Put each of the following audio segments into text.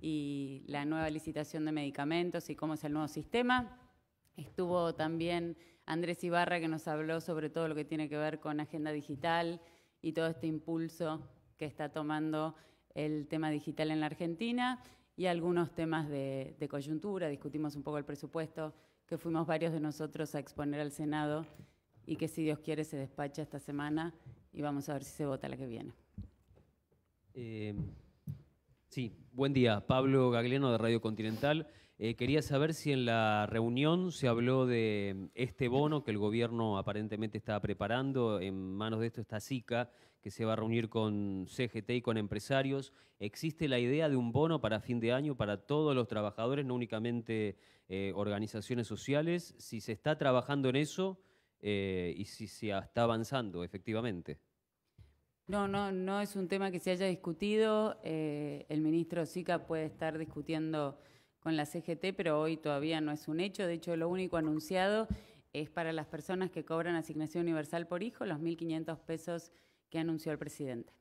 y la nueva licitación de medicamentos y cómo es el nuevo sistema. Estuvo también Andrés Ibarra, que nos habló sobre todo lo que tiene que ver con agenda digital y todo este impulso que está tomando el tema digital en la Argentina y algunos temas de coyuntura. Discutimos un poco el presupuesto, que fuimos varios de nosotros a exponer al Senado y que, si Dios quiere, se despacha esta semana y vamos a ver si se vota la que viene. Sí, buen día. Pablo Gagliano de Radio Continental. Quería saber si en la reunión se habló de este bono que el gobierno aparentemente está preparando. En manos de esto está SICA, que se va a reunir con CGT y con empresarios. ¿Existe la idea de un bono para fin de año para todos los trabajadores, no únicamente organizaciones sociales? Si se está trabajando en eso y si se está avanzando efectivamente. No es un tema que se haya discutido. El ministro Sica puede estar discutiendo con la CGT, pero hoy todavía no es un hecho. De hecho, lo único anunciado es para las personas que cobran asignación universal por hijo, los 1.500 pesos que anunció el presidente.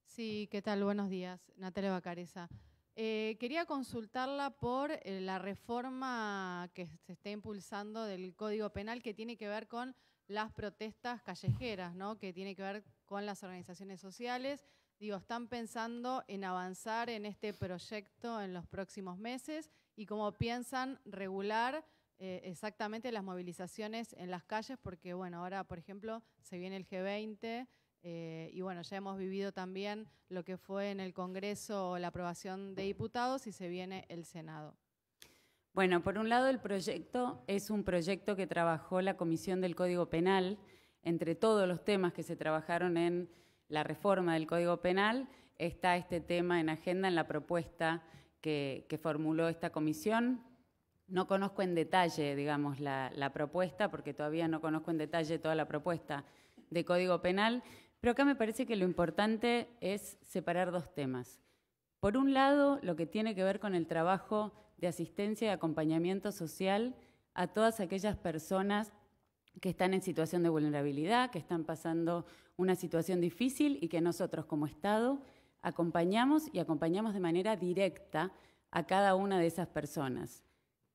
Sí, ¿qué tal? Buenos días. Natalia Bacareza. Quería consultarla por la reforma que se está impulsando del Código Penal que tiene que ver con las protestas callejeras, ¿no? Que tiene que ver con las organizaciones sociales. Digo, ¿están pensando en avanzar en este proyecto en los próximos meses? ¿Y cómo piensan regular exactamente las movilizaciones en las calles? Porque, bueno, ahora, por ejemplo, se viene el G20 y, bueno, ya hemos vivido también lo que fue en el Congreso la aprobación de diputados y se viene el Senado. Bueno, por un lado, el proyecto es un proyecto que trabajó la Comisión del Código Penal. Entre todos los temas que se trabajaron en la reforma del Código Penal, está este tema en agenda en la propuesta que formuló esta comisión. No conozco en detalle, digamos, la propuesta, porque todavía no conozco en detalle toda la propuesta de Código Penal, pero acá me parece que lo importante es separar dos temas. Por un lado, lo que tiene que ver con el trabajo de asistencia y acompañamiento social a todas aquellas personas que están en situación de vulnerabilidad, que están pasando una situación difícil y que nosotros como Estado acompañamos y acompañamos de manera directa a cada una de esas personas,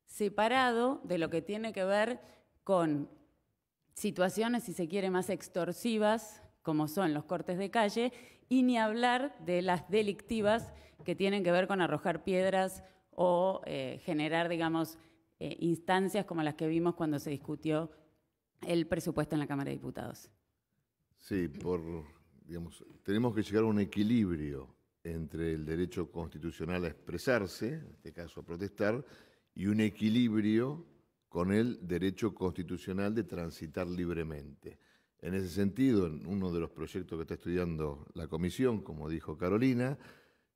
separado de lo que tiene que ver con situaciones, si se quiere, más extorsivas, como son los cortes de calle, y ni hablar de las delictivas que tienen que ver con arrojar piedras o generar, digamos, instancias como las que vimos cuando se discutió el presupuesto en la Cámara de Diputados. Sí, digamos, tenemos que llegar a un equilibrio entre el derecho constitucional a expresarse, en este caso a protestar, y un equilibrio con el derecho constitucional de transitar libremente. En ese sentido, en uno de los proyectos que está estudiando la comisión, como dijo Carolina,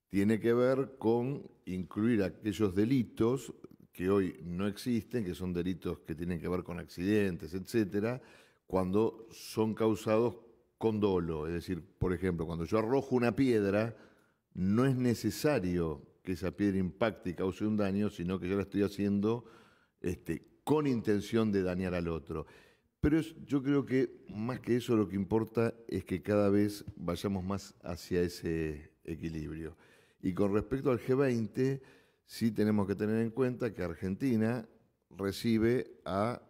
tiene que ver con incluir aquellos delitos que hoy no existen, que son delitos que tienen que ver con accidentes, etcétera, cuando son causados con dolo. Es decir, por ejemplo, cuando yo arrojo una piedra, no es necesario que esa piedra impacte y cause un daño, sino que yo la estoy haciendo con intención de dañar al otro. Pero yo creo que más que eso lo que importa es que cada vez vayamos más hacia ese equilibrio. Y con respecto al G20, sí tenemos que tener en cuenta que Argentina recibe a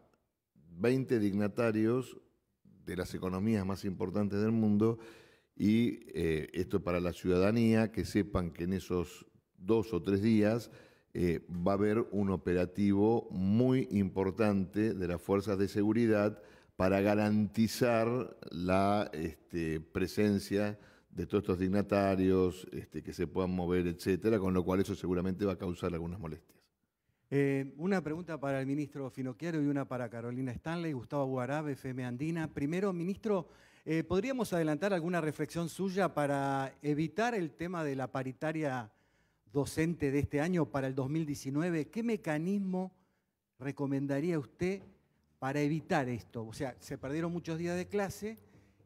20 dignatarios de las economías más importantes del mundo y esto para la ciudadanía, que sepan que en esos 2 o 3 días va a haber un operativo muy importante de las fuerzas de seguridad para garantizar la presencia de todos estos dignatarios, que se puedan mover, etcétera, con lo cual eso seguramente va a causar algunas molestias. Una pregunta para el ministro Finocchiaro y una para Carolina Stanley, Gustavo Guarab, FM Andina. Primero, ministro, ¿podríamos adelantar alguna reflexión suya para evitar el tema de la paritaria docente de este año para el 2019? ¿Qué mecanismo recomendaría usted para evitar esto? O sea, se perdieron muchos días de clase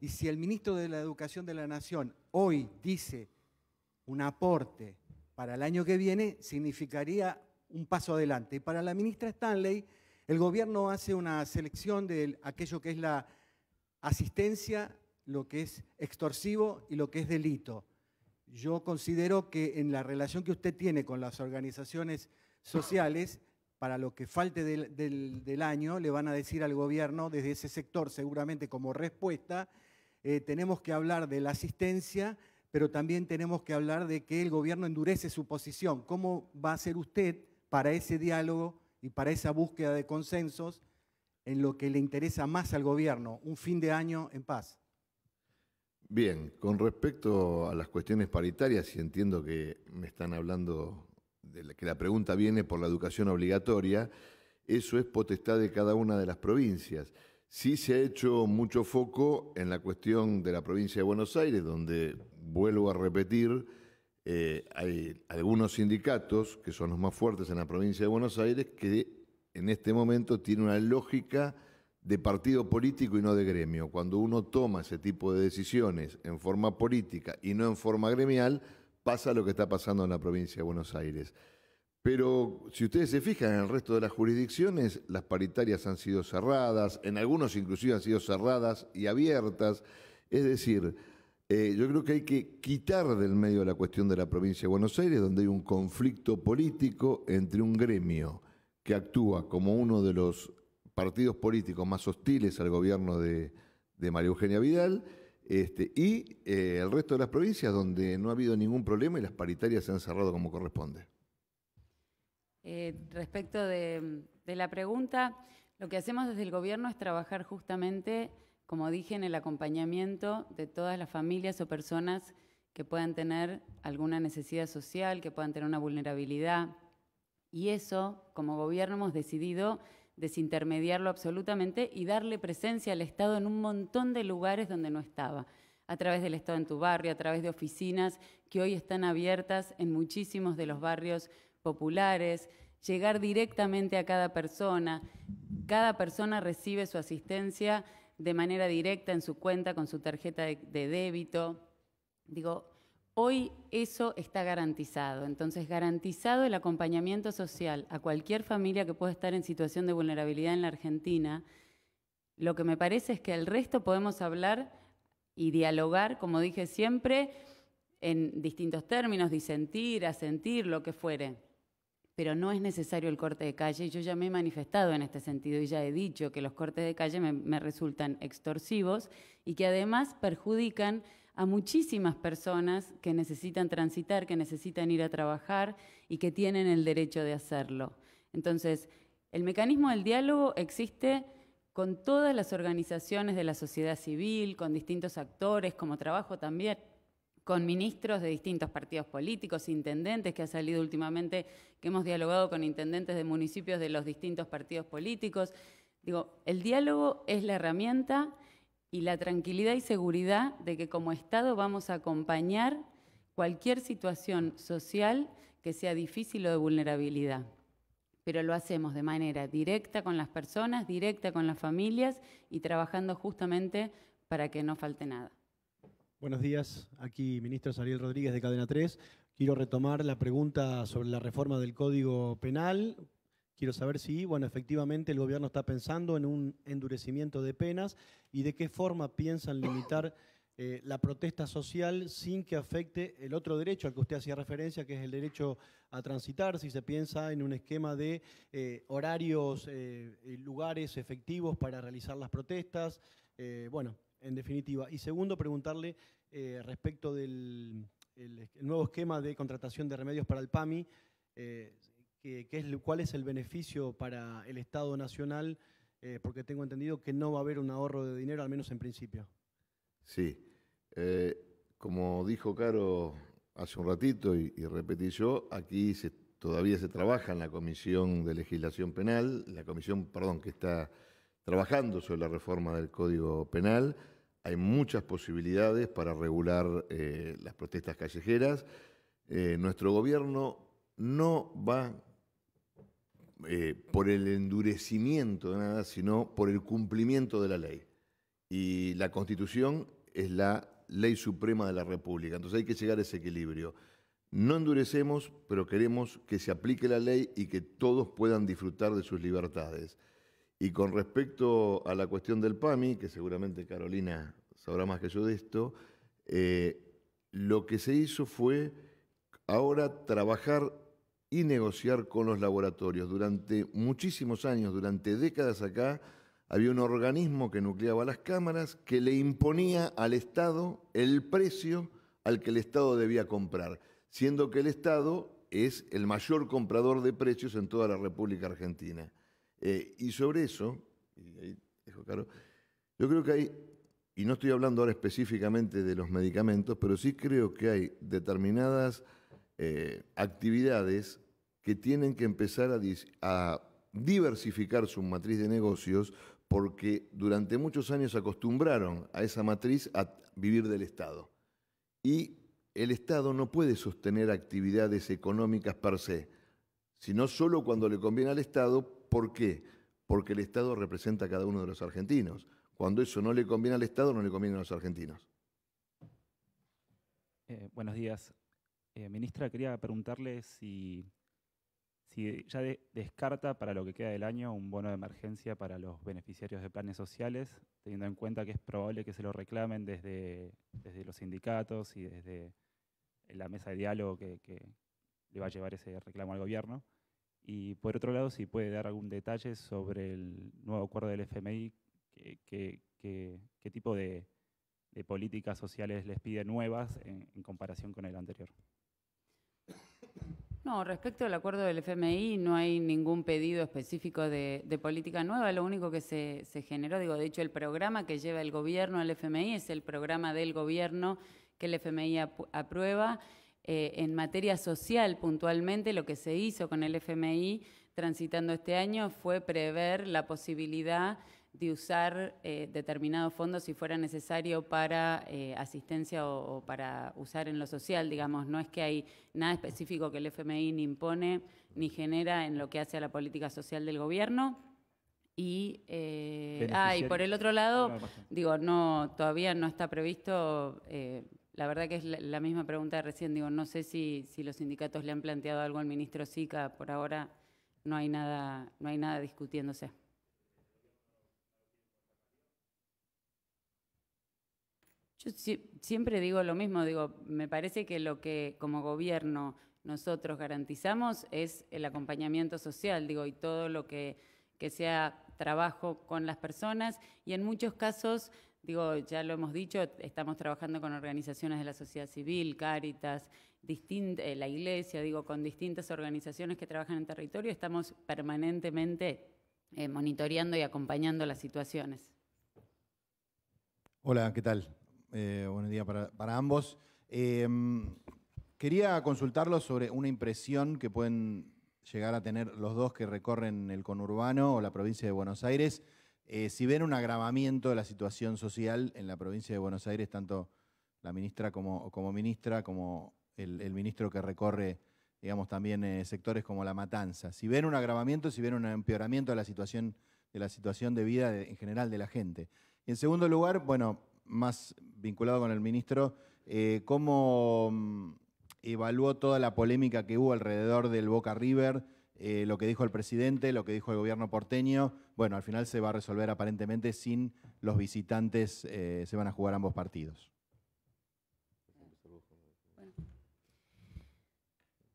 y si el ministro de la Educación de la Nación hoy dice un aporte para el año que viene, significaría un paso adelante. Y para la ministra Stanley, el gobierno hace una selección de aquello que es la asistencia, lo que es extorsivo y lo que es delito. yo considero que en la relación que usted tiene con las organizaciones sociales, para lo que falte del año, le van a decir al gobierno desde ese sector, seguramente como respuesta, tenemos que hablar de la asistencia, pero también tenemos que hablar de que el gobierno endurece su posición. ¿Cómo va a hacer usted para ese diálogo y para esa búsqueda de consensos en lo que le interesa más al gobierno, un fin de año en paz? Bien, con respecto a las cuestiones paritarias, y entiendo que me están hablando de que la pregunta viene por la educación obligatoria, eso es potestad de cada una de las provincias. Sí se ha hecho mucho foco en la cuestión de la provincia de Buenos Aires, donde, vuelvo a repetir, hay algunos sindicatos, que son los más fuertes en la provincia de Buenos Aires, que en este momento tienen una lógica de partido político y no de gremio. Cuando uno toma ese tipo de decisiones en forma política y no en forma gremial, pasa lo que está pasando en la provincia de Buenos Aires. Pero si ustedes se fijan, en el resto de las jurisdicciones las paritarias han sido cerradas, en algunos inclusive han sido cerradas y abiertas. Es decir, yo creo que hay que quitar del medio la cuestión de la provincia de Buenos Aires, donde hay un conflicto político entre un gremio que actúa como uno de los partidos políticos más hostiles al gobierno de María Eugenia Vidal, y el resto de las provincias donde no ha habido ningún problema y las paritarias se han cerrado como corresponde. Respecto de la pregunta, lo que hacemos desde el gobierno es trabajar justamente, como dije, en el acompañamiento de todas las familias o personas que puedan tener alguna necesidad social, que puedan tener una vulnerabilidad. Y eso, como gobierno, hemos decidido desintermediarlo absolutamente y darle presencia al Estado en un montón de lugares donde no estaba. A través del Estado en tu barrio, a través de oficinas que hoy están abiertas en muchísimos de los barrios populares, llegar directamente a cada persona recibe su asistencia de manera directa en su cuenta con su tarjeta de débito. Digo, hoy eso está garantizado, entonces garantizado el acompañamiento social a cualquier familia que pueda estar en situación de vulnerabilidad en la Argentina. Lo que me parece es que el resto podemos hablar y dialogar, como dije siempre, en distintos términos, disentir, asentir, lo que fuere. Pero no es necesario el corte de calle. Yo ya me he manifestado en este sentido y ya he dicho que los cortes de calle me resultan extorsivos y que además perjudican a muchísimas personas que necesitan transitar, que necesitan ir a trabajar y que tienen el derecho de hacerlo. Entonces, el mecanismo del diálogo existe con todas las organizaciones de la sociedad civil, con distintos actores, como trabajo también con ministros de distintos partidos políticos, intendentes, que ha salido últimamente, que hemos dialogado con intendentes de municipios de los distintos partidos políticos. Digo, el diálogo es la herramienta y la tranquilidad y seguridad de que como Estado vamos a acompañar cualquier situación social que sea difícil o de vulnerabilidad. Pero lo hacemos de manera directa con las personas, directa con las familias y trabajando justamente para que no falte nada. Buenos días, aquí ministro Ariel Rodríguez de Cadena 3. Quiero retomar la pregunta sobre la reforma del Código Penal. Quiero saber si, efectivamente el gobierno está pensando en un endurecimiento de penas y de qué forma piensan limitar la protesta social sin que afecte el otro derecho al que usted hacía referencia, que es el derecho a transitar, si se piensa en un esquema de horarios y lugares efectivos para realizar las protestas, en definitiva. Y segundo, preguntarle respecto del nuevo esquema de contratación de remedios para el PAMI, ¿cuál es el beneficio para el Estado Nacional? Porque tengo entendido que no va a haber un ahorro de dinero, al menos en principio. Sí, como dijo Caro hace un ratito y repetí yo, aquí todavía se trabaja en la Comisión de Legislación Penal, la comisión, que está trabajando sobre la reforma del Código Penal. Hay muchas posibilidades para regular las protestas callejeras. Nuestro gobierno no va por el endurecimiento de nada, sino por el cumplimiento de la ley. Y la Constitución es la ley suprema de la República. Entonces hay que llegar a ese equilibrio. No endurecemos, pero queremos que se aplique la ley y que todos puedan disfrutar de sus libertades. Y con respecto a la cuestión del PAMI, que seguramente Carolina sabrá más que yo de esto, lo que se hizo fue ahora trabajar y negociar con los laboratorios. Durante muchísimos años, durante décadas acá, había un organismo que nucleaba las cámaras que le imponía al Estado el precio al que el Estado debía comprar, siendo que el Estado es el mayor comprador de precios en toda la República Argentina. Y sobre eso, y ahí dejo claro, yo creo que hay, y no estoy hablando ahora específicamente de los medicamentos, pero sí creo que hay determinadas actividades que tienen que empezar a diversificar su matriz de negocios, porque durante muchos años acostumbraron a esa matriz a vivir del Estado. Y el Estado no puede sostener actividades económicas per se, sino solo cuando le conviene al Estado. ¿Por qué? Porque el Estado representa a cada uno de los argentinos. Cuando eso no le conviene al Estado, no le conviene a los argentinos. Buenos días. Ministra, quería preguntarle si ya descarta para lo que queda del año un bono de emergencia para los beneficiarios de planes sociales, teniendo en cuenta que es probable que se lo reclamen desde los sindicatos y desde la mesa de diálogo que le va a llevar ese reclamo al gobierno. Y por otro lado, si puede dar algún detalle sobre el nuevo acuerdo del FMI, qué tipo de políticas sociales les pide nuevas en comparación con el anterior. No, respecto al acuerdo del FMI no hay ningún pedido específico de política nueva. Lo único que se generó, de hecho el programa que lleva el gobierno al FMI es el programa del gobierno que el FMI aprueba. En materia social, puntualmente, lo que se hizo con el FMI transitando este año fue prever la posibilidad de usar determinados fondos si fuera necesario para asistencia o para usar en lo social, digamos. No es que hay nada específico que el FMI ni impone ni genera en lo que hace a la política social del gobierno. Y por el otro lado, todavía no está previsto. La verdad que es la misma pregunta de recién. No sé si los sindicatos le han planteado algo al ministro Sica. Por ahora no hay nada discutiéndose. Yo siempre digo lo mismo, me parece que lo que como gobierno nosotros garantizamos es el acompañamiento social, y todo lo que sea trabajo con las personas, y en muchos casos, ya lo hemos dicho, estamos trabajando con organizaciones de la sociedad civil, Cáritas, la Iglesia, con distintas organizaciones que trabajan en territorio, estamos permanentemente monitoreando y acompañando las situaciones. Hola, ¿qué tal? Buenos días para ambos. Quería consultarlos sobre una impresión que pueden llegar a tener los dos que recorren el conurbano o la provincia de Buenos Aires. Si ven un agravamiento de la situación social en la provincia de Buenos Aires, tanto la ministra como ministra, como el ministro que recorre, también sectores como La Matanza. Si ven un agravamiento, si ven un empeoramiento de la situación de vida en general de la gente. Y en segundo lugar, más vinculado con el ministro, ¿cómo evaluó toda la polémica que hubo alrededor del Boca River, lo que dijo el presidente, lo que dijo el gobierno porteño? Al final se va a resolver aparentemente sin los visitantes, se van a jugar ambos partidos.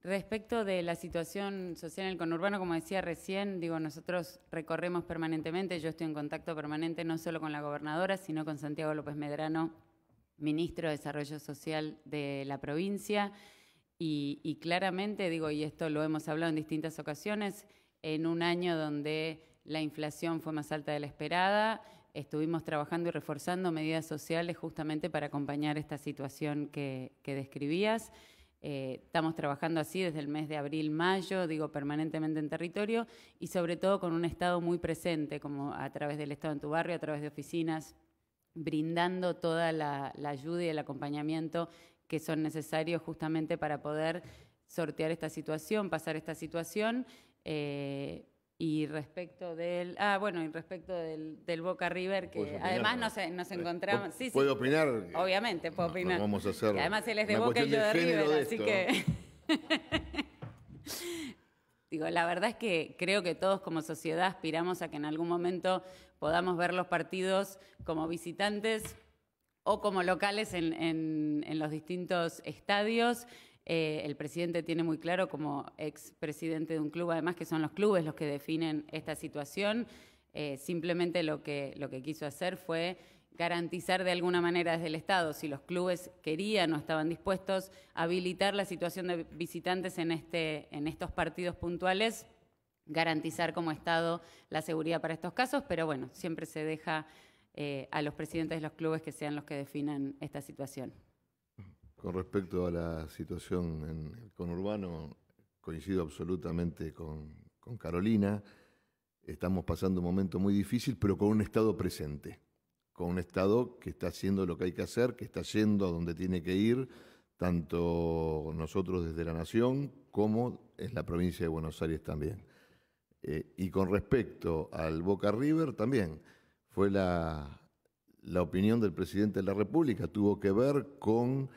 Respecto de la situación social en el conurbano, como decía recién, nosotros recorremos permanentemente, yo estoy en contacto permanente no solo con la gobernadora, sino con Santiago López Medrano, ministro de Desarrollo Social de la provincia, y claramente, y esto lo hemos hablado en distintas ocasiones, en un año donde la inflación fue más alta de la esperada, estuvimos trabajando y reforzando medidas sociales justamente para acompañar esta situación que describías. Estamos trabajando así desde el mes de abril-mayo, permanentemente en territorio, y sobre todo con un Estado muy presente, como a través del Estado en tu barrio, a través de oficinas, brindando toda la ayuda y el acompañamiento que son necesarios justamente para poder sortear esta situación, pasar esta situación. Y respecto del Boca River, que además nos encontramos... ¿Puedo opinar? Obviamente, puedo opinar. Vamos a hacer. Y además él es de Boca y yo de River, así que... la verdad es que creo que todos como sociedad aspiramos a que en algún momento podamos ver los partidos como visitantes o como locales en los distintos estadios. El presidente tiene muy claro, como expresidente de un club, además, que son los clubes los que definen esta situación. Simplemente lo que quiso hacer fue garantizar de alguna manera desde el Estado, si los clubes querían o estaban dispuestos, a habilitar la situación de visitantes en estos partidos puntuales, garantizar como Estado la seguridad para estos casos, pero bueno, siempre se deja a los presidentes de los clubes que sean los que definan esta situación. Con respecto a la situación en el conurbano, coincido absolutamente con Carolina. Estamos pasando un momento muy difícil, pero con un Estado presente, con un Estado que está haciendo lo que hay que hacer, que está yendo a donde tiene que ir, tanto nosotros desde la Nación como en la provincia de Buenos Aires también. Y con respecto al Boca River, también fue la opinión del presidente de la República, tuvo que ver con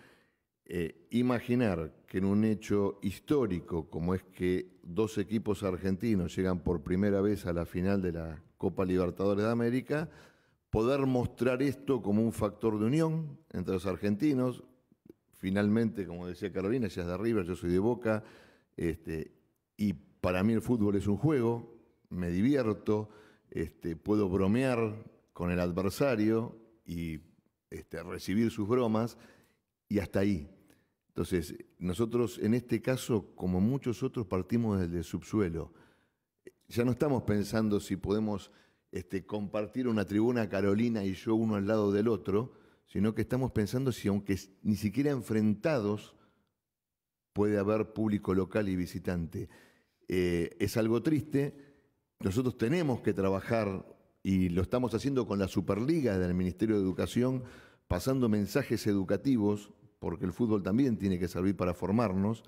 imaginar que en un hecho histórico como es que dos equipos argentinos llegan por primera vez a la final de la Copa Libertadores de América, poder mostrar esto como un factor de unión entre los argentinos. Finalmente, como decía Carolina, ella es de River, yo soy de Boca, y para mí el fútbol es un juego, me divierto, puedo bromear con el adversario y recibir sus bromas, y hasta ahí. Entonces, nosotros en este caso, como muchos otros, partimos desde el subsuelo. Ya no estamos pensando si podemos compartir una tribuna, Carolina y yo, uno al lado del otro, sino que estamos pensando si, aunque ni siquiera enfrentados, puede haber público local y visitante. Es algo triste. Nosotros tenemos que trabajar, y lo estamos haciendo con la Superliga del Ministerio de Educación, pasando mensajes educativos, porque el fútbol también tiene que servir para formarnos,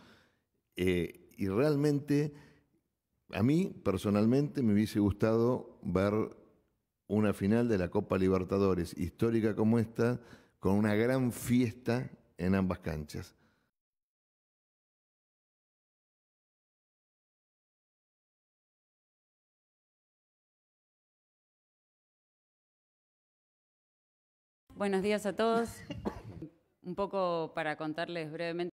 y realmente a mí personalmente me hubiese gustado ver una final de la Copa Libertadores histórica como esta, con una gran fiesta en ambas canchas. Buenos días a todos. Un poco para contarles brevemente